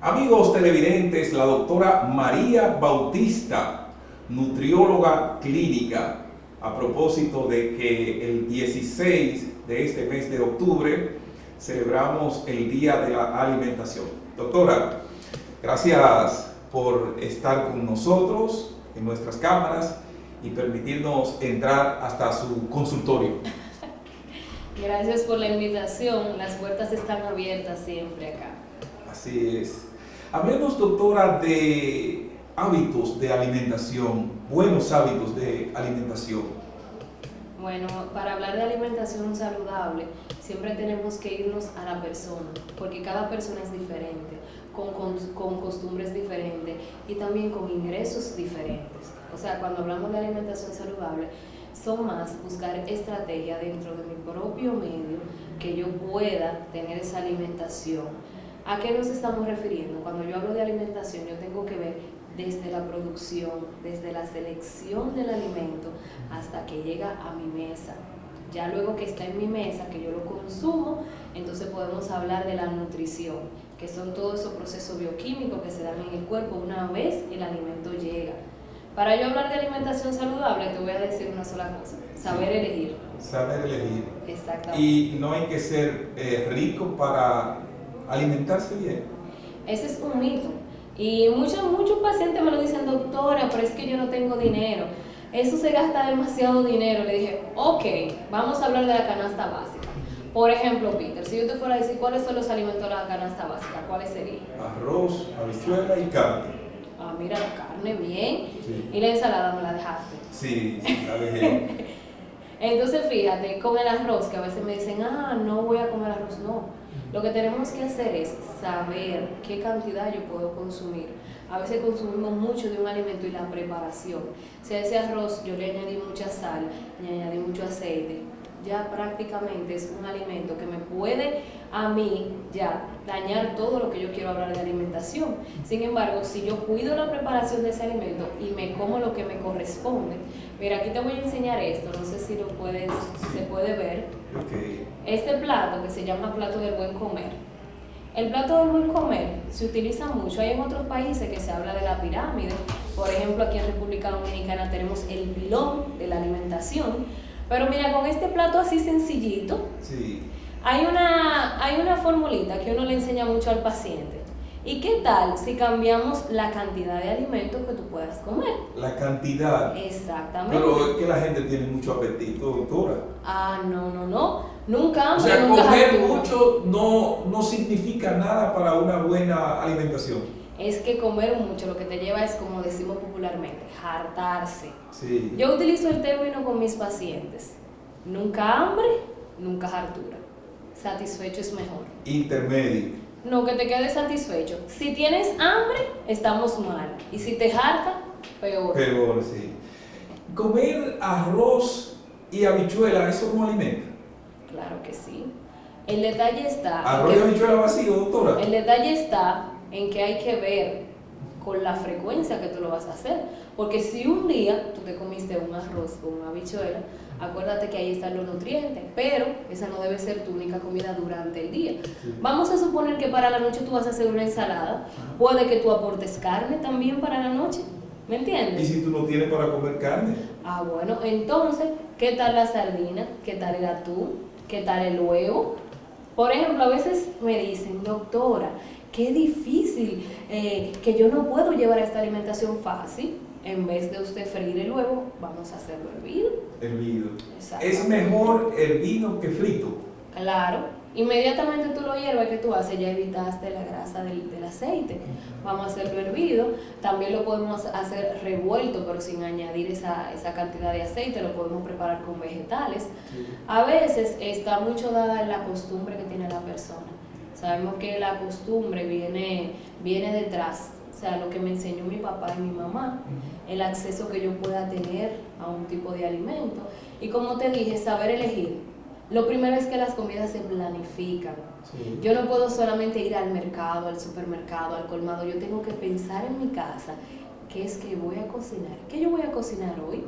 Amigos televidentes, la doctora María Bautista, nutrióloga clínica, a propósito de que el 16 de este mes de octubre celebramos el Día de la Alimentación. Doctora, gracias por estar con nosotros en nuestras cámaras y permitirnos entrar hasta su consultorio. Gracias por la invitación, las puertas están abiertas siempre acá. Así es. Hablemos, doctora, de hábitos de alimentación, buenos hábitos de alimentación. Bueno, para hablar de alimentación saludable, siempre tenemos que irnos a la persona, porque cada persona es diferente, con costumbres diferentes y también con ingresos diferentes. O sea, cuando hablamos de alimentación saludable, son más buscar estrategia dentro de mi propio medio que yo pueda tener esa alimentación. ¿A qué nos estamos refiriendo? Cuando yo hablo de alimentación, yo tengo que ver desde la producción, desde la selección del alimento hasta que llega a mi mesa. Ya luego que está en mi mesa, que yo lo consumo, entonces podemos hablar de la nutrición, que son todos esos procesos bioquímicos que se dan en el cuerpo una vez el alimento llega. Para yo hablar de alimentación saludable, te voy a decir una sola cosa: saber elegir. Saber elegir. Exactamente. Y no hay que ser rico para alimentarse bien. Ese es un mito. Y muchos pacientes me lo dicen: doctora, pero es que yo no tengo dinero. Eso se gasta demasiado dinero. Le dije, ok, vamos a hablar de la canasta básica. Por ejemplo, Peter, si yo te fuera a decir cuáles son los alimentos de la canasta básica, ¿cuáles serían? Arroz, habichuela y carne. Ah, mira, la carne, bien. Sí. Y la ensalada me la dejaste. Sí, la dejé. Entonces, fíjate, con el arroz, que a veces me dicen, no voy a comer arroz. No, lo que tenemos que hacer es saber qué cantidad yo puedo consumir. A veces consumimos mucho de un alimento y la preparación. Si a ese arroz yo le añadí mucha sal, le añadí mucho aceite, ya prácticamente es un alimento que me puede a mí ya dañar todo lo que yo quiero hablar de alimentación. Sin embargo, si yo cuido la preparación de ese alimento y me como lo que me corresponde, mira, aquí te voy a enseñar esto, no sé si se puede ver. Okay. Este plato que se llama plato del buen comer. El plato del buen comer se utiliza mucho. Hay en otros países que se habla de la pirámide. Por ejemplo, aquí en República Dominicana tenemos el pilón de la alimentación. Pero mira, con este plato así sencillito, Sí. hay una formulita que uno le enseña mucho al paciente. ¿Y qué tal si cambiamos la cantidad de alimentos que tú puedas comer? La cantidad. Exactamente. Pero es que la gente tiene mucho apetito, doctora. No. Nunca hambre, O sea, nunca comer hartura. mucho no significa nada para una buena alimentación. Es que comer mucho lo que te lleva es, como decimos popularmente, hartarse. Sí. Yo utilizo el término con mis pacientes: nunca hambre, nunca hartura. Satisfecho es mejor. Intermedio. No, que te quedes satisfecho. Si tienes hambre, estamos mal. Y si te harta, peor. Peor, sí. Comer arroz y habichuela, ¿eso como alimenta? Claro que sí. El detalle está... ¿Arroz y habichuela vacío, doctora? El detalle está en que hay que ver con la frecuencia que tú lo vas a hacer. Porque si un día tú te comiste un arroz con una habichuela, acuérdate que ahí están los nutrientes, pero esa no debe ser tu única comida durante el día. Sí. Vamos a suponer que para la noche tú vas a hacer una ensalada. Puede que tú aportes carne también para la noche. ¿Me entiendes? ¿Y si tú no tienes para comer carne? Bueno, entonces, ¿qué tal la sardina? ¿Qué tal el atún? ¿Qué tal el huevo? Por ejemplo, a veces me dicen, doctora, qué difícil, que yo no puedo llevar esta alimentación fácil. En vez de usted freír el huevo, vamos a hacerlo hervido. Hervido. Exacto. ¿Es mejor hervido que frito? Claro. Inmediatamente tú lo hierves, ¿qué tú haces? Ya evitaste la grasa del aceite. Vamos a hacerlo hervido. También lo podemos hacer revuelto, pero sin añadir esa cantidad de aceite. Lo podemos preparar con vegetales. Sí. A veces está mucho dada en la costumbre que tiene la persona. Sabemos que la costumbre viene detrás. O sea, lo que me enseñó mi papá y mi mamá, el acceso que yo pueda tener a un tipo de alimento. Y como te dije, saber elegir. Lo primero es que las comidas se planifican. Sí. Yo no puedo solamente ir al mercado, al supermercado, al colmado. Yo tengo que pensar en mi casa qué es que voy a cocinar, qué yo voy a cocinar hoy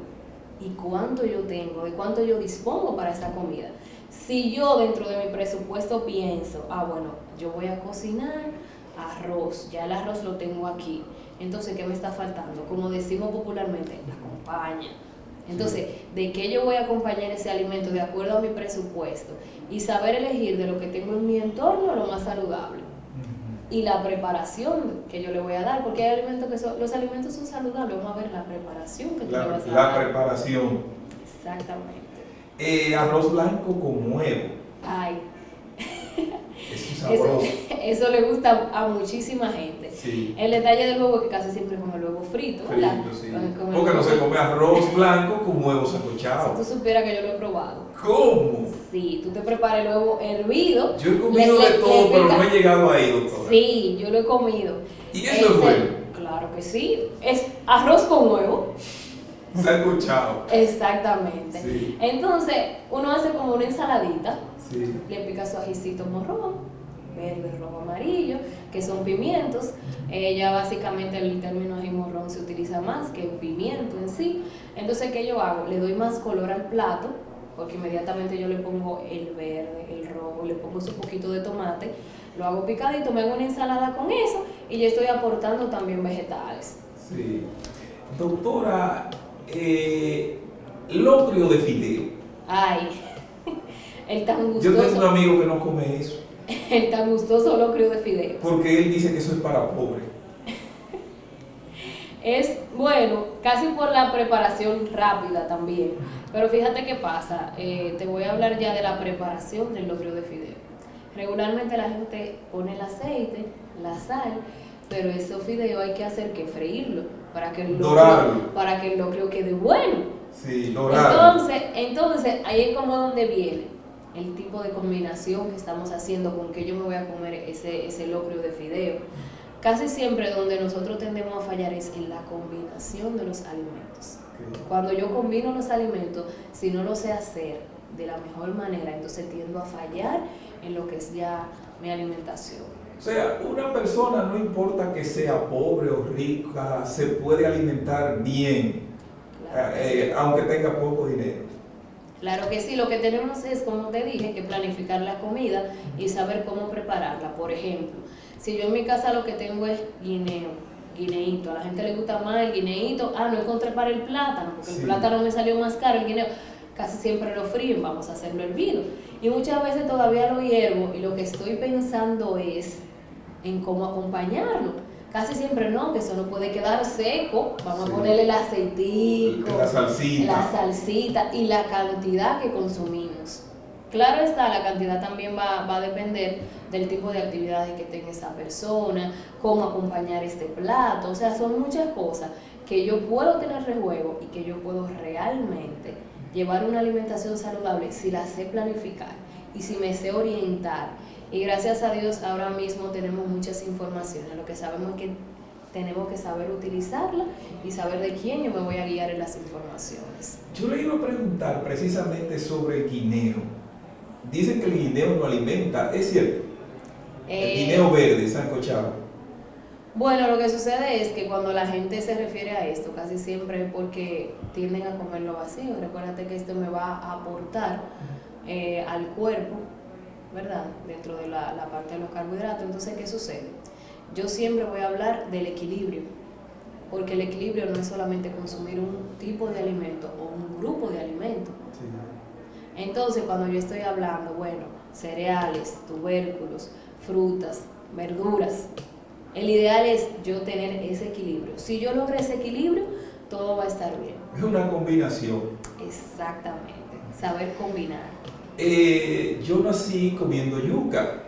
y cuánto yo tengo, de cuánto yo dispongo para esta comida. Si yo dentro de mi presupuesto pienso, bueno, yo voy a cocinar arroz, ya el arroz lo tengo aquí. Entonces, ¿qué me está faltando? Como decimos popularmente, la acompaña. Entonces, ¿de qué yo voy a acompañar ese alimento de acuerdo a mi presupuesto? Y saber elegir de lo que tengo en mi entorno lo más saludable. Y la preparación que yo le voy a dar, porque hay alimentos que los alimentos son saludables, vamos a ver la preparación que tú le vas a dar. La preparación. Exactamente. Arroz blanco con huevo. Ay. Eso es sabroso. Eso le gusta a muchísima gente. Sí. El detalle del huevo es que casi siempre con el huevo frito, ¿verdad? Sí. Con Porque no se come arroz blanco con huevo sancochado. Si tú supieras que yo lo he probado. ¿Cómo? Sí, tú te preparas el huevo hervido. Yo he comido de todo, pero no he llegado ahí, doctora. Sí, yo lo he comido. ¿Y eso es bueno? Claro que sí. Es arroz con huevo. Sancochado. Exactamente. Sí. Entonces, uno hace como una ensaladita. Sí. Le pica su ajicito morrón, verde, rojo, amarillo, que son pimientos. Ya básicamente el término ají morrón se utiliza más que el pimiento en sí. Entonces, ¿qué yo hago? Le doy más color al plato, porque inmediatamente yo le pongo el verde, el rojo, le pongo un poquito de tomate, lo hago picadito, me hago una ensalada con eso y ya estoy aportando también vegetales. Sí. Doctora, locrio de fideo. Ay, el tan gustoso. Yo tengo un amigo que no come eso. El tan gustoso locrio de fideos. Porque él dice que eso es para pobres. Es bueno, casi por la preparación rápida también. Pero fíjate qué pasa. Te voy a hablar ya de la preparación del locrio de fideo. Regularmente la gente pone el aceite, la sal, pero esos fideos hay que hacer que freírlo para que el locrio quede bueno. Sí, dorado. Entonces ahí es como donde viene el tipo de combinación que estamos haciendo con que yo me voy a comer ese locrio de fideo. Casi siempre donde nosotros tendemos a fallar es en la combinación de los alimentos. Okay. Cuando yo combino los alimentos, si no lo sé hacer de la mejor manera, entonces tiendo a fallar en lo que es ya mi alimentación. O sea, una persona, no importa que sea pobre o rica, se puede alimentar bien, claro, aunque tenga poco dinero. Claro que sí, lo que tenemos es, como te dije, que planificar la comida y saber cómo prepararla. Por ejemplo, si yo en mi casa lo que tengo es guineíto, a la gente le gusta más el guineíto, no encontré para el plátano, porque el plátano me salió más caro, el guineo, casi siempre lo fríen, vamos a hacerlo hervido. Y muchas veces todavía lo hiervo y lo que estoy pensando es en cómo acompañarlo. Casi siempre no, que eso no puede quedar seco, vamos a ponerle el aceitico, la salsita y la cantidad que consumimos. Claro está, la cantidad también va a depender del tipo de actividades que tenga esa persona, cómo acompañar este plato, o sea, son muchas cosas que yo puedo tener rejuego y que yo puedo realmente llevar una alimentación saludable si la sé planificar y si me sé orientar. Y gracias a Dios ahora mismo tenemos muchas informaciones, lo que sabemos es que tenemos que saber utilizarla y saber de quién yo me voy a guiar en las informaciones. Yo le iba a preguntar precisamente sobre el guineo. Dicen que el guineo no alimenta, ¿es cierto? El guineo verde, sancochado. Bueno, lo que sucede es que cuando la gente se refiere a esto, casi siempre es porque tienden a comerlo vacío. Recuérdate que esto me va a aportar al cuerpo, ¿verdad? Dentro de la parte de los carbohidratos. Entonces, ¿qué sucede? Yo siempre voy a hablar del equilibrio, porque el equilibrio no es solamente consumir un tipo de alimento o un grupo de alimentos. Sí. Entonces, cuando yo estoy hablando, bueno, cereales, tubérculos, frutas, verduras, el ideal es yo tener ese equilibrio. Si yo logro ese equilibrio, todo va a estar bien. Es una combinación. Exactamente, saber combinar. Yo nací comiendo yuca.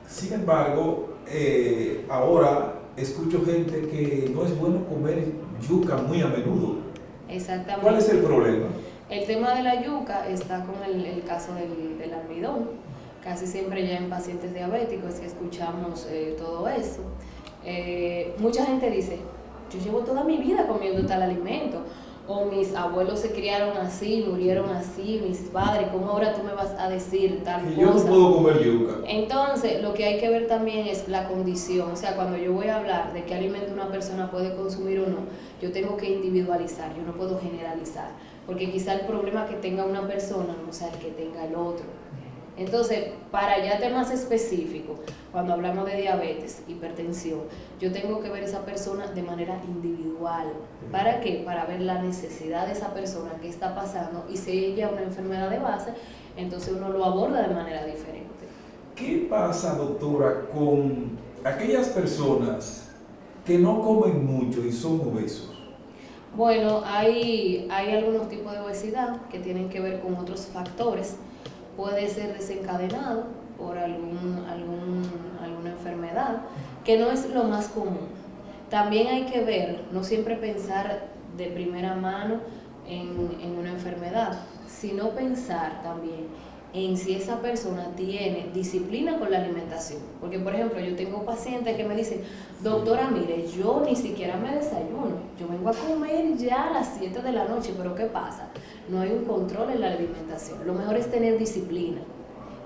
Sin embargo, ahora escucho gente que no es bueno comer yuca muy a menudo. Exactamente. ¿Cuál es el problema? El tema de la yuca está con el caso del almidón. Casi siempre ya en pacientes diabéticos que escuchamos todo eso. Mucha gente dice, yo llevo toda mi vida comiendo tal alimento, o mis abuelos se criaron así, murieron así, mis padres, ¿cómo ahora tú me vas a decir tal cosa? Yo no puedo comer yuca. Entonces, lo que hay que ver también es la condición, o sea, cuando yo voy a hablar de qué alimento una persona puede consumir o no, yo tengo que individualizar, yo no puedo generalizar, porque quizá el problema que tenga una persona no sea el que tenga el otro. Entonces, para ya temas específicos, cuando hablamos de diabetes, hipertensión, yo tengo que ver a esa persona de manera individual. ¿Para qué? Para ver la necesidad de esa persona, qué está pasando, y si ella es una enfermedad de base, entonces uno lo aborda de manera diferente. ¿Qué pasa, doctora, con aquellas personas que no comen mucho y son obesos? Bueno, hay algunos tipos de obesidad que tienen que ver con otros factores. Puede ser desencadenado por alguna enfermedad, que no es lo más común. También hay que ver, no siempre pensar de primera mano en una enfermedad, sino pensar también en si esa persona tiene disciplina con la alimentación. Porque, por ejemplo, yo tengo pacientes que me dicen, doctora, mire, yo ni siquiera me desayuno, yo vengo a comer ya a las 7 de la noche, pero ¿qué pasa? No hay un control en la alimentación. Lo mejor es tener disciplina,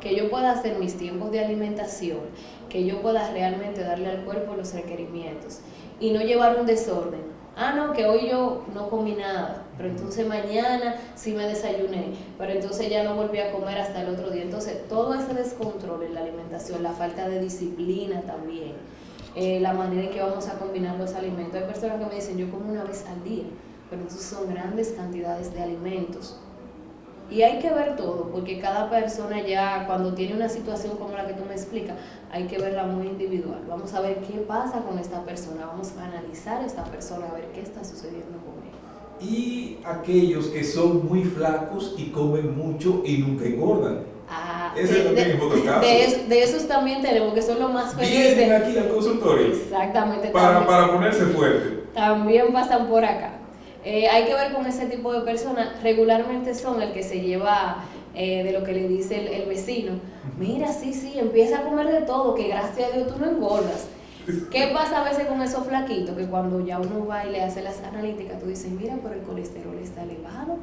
que yo pueda hacer mis tiempos de alimentación, que yo pueda realmente darle al cuerpo los requerimientos y no llevar un desorden. Ah, no, que hoy yo no comí nada, pero entonces mañana sí me desayuné, pero entonces ya no volví a comer hasta el otro día. Entonces, todo ese descontrol en la alimentación, la falta de disciplina también, la manera en que vamos a combinar los alimentos. Hay personas que me dicen, yo como una vez al día, pero entonces son grandes cantidades de alimentos. Y hay que ver todo, porque cada persona ya cuando tiene una situación como la que tú me explicas, hay que verla muy individual. Vamos a ver qué pasa con esta persona, vamos a analizar a esta persona, a ver qué está sucediendo con él. Y aquellos que son muy flacos y comen mucho y nunca engordan. Ese también es otro caso. De esos también tenemos, que son los más felices. Vienen aquí al consultorio. Exactamente. Para ponerse fuerte. También pasan por acá. Hay que ver con ese tipo de personas, regularmente son el que se lleva de lo que le dice el vecino. Mira, sí, empieza a comer de todo, que gracias a Dios tú no engordas. ¿Qué pasa a veces con esos flaquitos? Que cuando ya uno va y le hace las analíticas, tú dices, mira, pero el colesterol está elevado,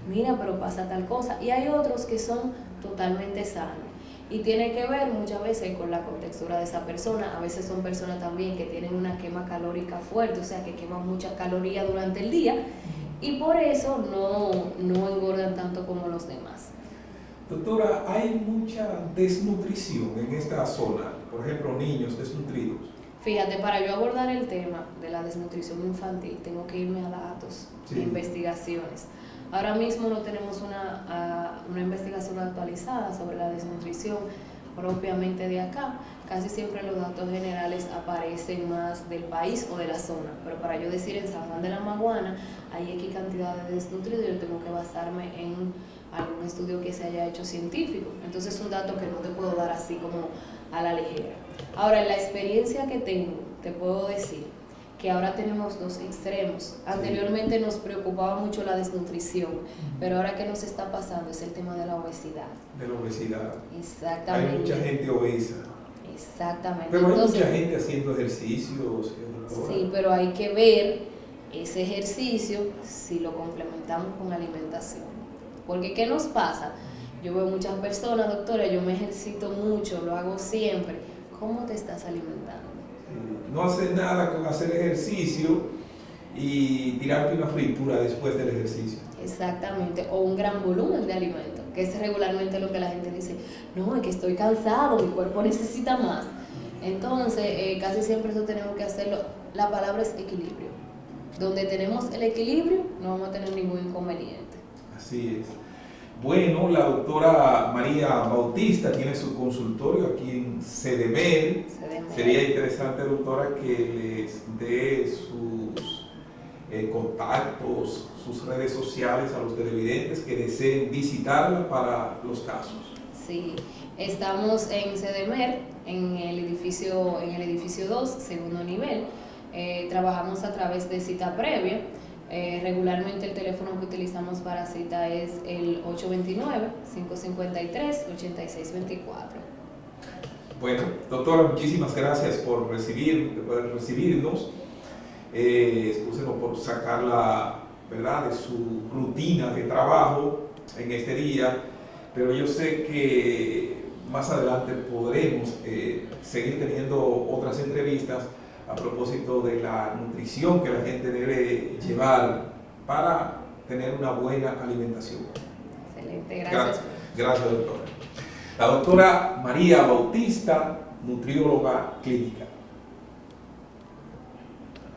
mira, pero pasa tal cosa. Y hay otros que son totalmente sanos. Y tiene que ver muchas veces con la contextura de esa persona. A veces son personas también que tienen una quema calórica fuerte, o sea, que queman muchas calorías durante el día y por eso no engordan tanto como los demás. Doctora, hay mucha desnutrición en esta zona, por ejemplo, niños desnutridos. Fíjate, para yo abordar el tema de la desnutrición infantil, tengo que irme a datos, a investigaciones. Ahora mismo no tenemos una investigación actualizada sobre la desnutrición propiamente de acá. Casi siempre los datos generales aparecen más del país o de la zona, pero para yo decir en San Juan de la Maguana hay X cantidad de desnutridos, yo tengo que basarme en algún estudio que se haya hecho científico. Entonces es un dato que no te puedo dar así como a la ligera. Ahora, en la experiencia que tengo, te puedo decir que ahora tenemos dos extremos. Anteriormente nos preocupaba mucho la desnutrición, pero ahora que nos está pasando es el tema de la obesidad. De la obesidad. Exactamente. Hay mucha gente obesa. Exactamente. Pero hay entonces, mucha gente haciendo ejercicios. Sí, pero hay que ver ese ejercicio si lo complementamos con alimentación. Porque ¿qué nos pasa? Yo veo muchas personas, doctora, yo me ejercito mucho, lo hago siempre. ¿Cómo te estás alimentando? No hacer nada con hacer ejercicio y tirarte una fritura después del ejercicio. Exactamente, o un gran volumen de alimento, que es regularmente lo que la gente dice, no, es que estoy cansado, mi cuerpo necesita más. Entonces, casi siempre eso tenemos que hacerlo, la palabra es equilibrio. Donde tenemos el equilibrio, no vamos a tener ningún inconveniente. Así es. Bueno, la doctora María Bautista tiene su consultorio aquí en CDMED. Sería interesante, doctora, que les dé sus contactos, sus redes sociales a los televidentes que deseen visitarla para los casos. Sí, estamos en CDMED, en el edificio 2, segundo nivel. Trabajamos a través de cita previa. Regularmente el teléfono que utilizamos para cita es el 829-553-8624. Bueno, doctora, muchísimas gracias por recibirnos. Excúsenos por sacarla, ¿verdad?, de su rutina de trabajo en este día, pero yo sé que más adelante podremos seguir teniendo otras entrevistas a propósito de la nutrición que la gente debe llevar para tener una buena alimentación. Excelente, gracias. Gracias, doctora. La doctora María Bautista, nutrióloga clínica.